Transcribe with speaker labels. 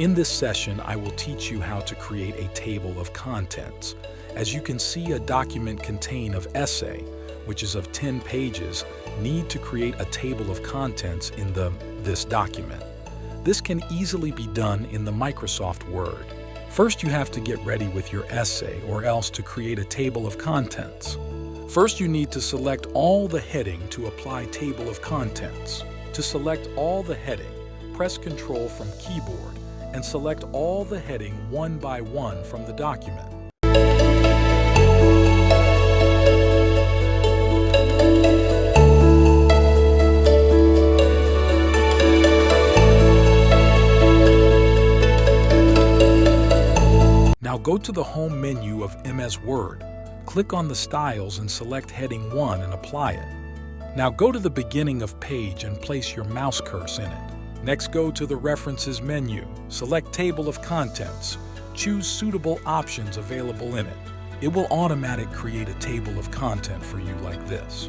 Speaker 1: In this session, I will teach you how to create a table of contents. As you can see, a document contained of essay, which is of 10 pages, need to create a table of contents in this document. This can easily be done in the Microsoft Word. First, you have to get ready with your essay or else to create a table of contents. First, you need to select all the heading to apply table of contents. To select all the heading, press Ctrl from keyboard and select all the heading one by one from the document. Now go to the home menu of MS Word. Click on the styles and select heading 1 and apply it. Now go to the beginning of page and place your mouse cursor in it. Next, go to the References menu. Select Table of Contents. Choose suitable options available in it. It will automatically create a table of content for you like this.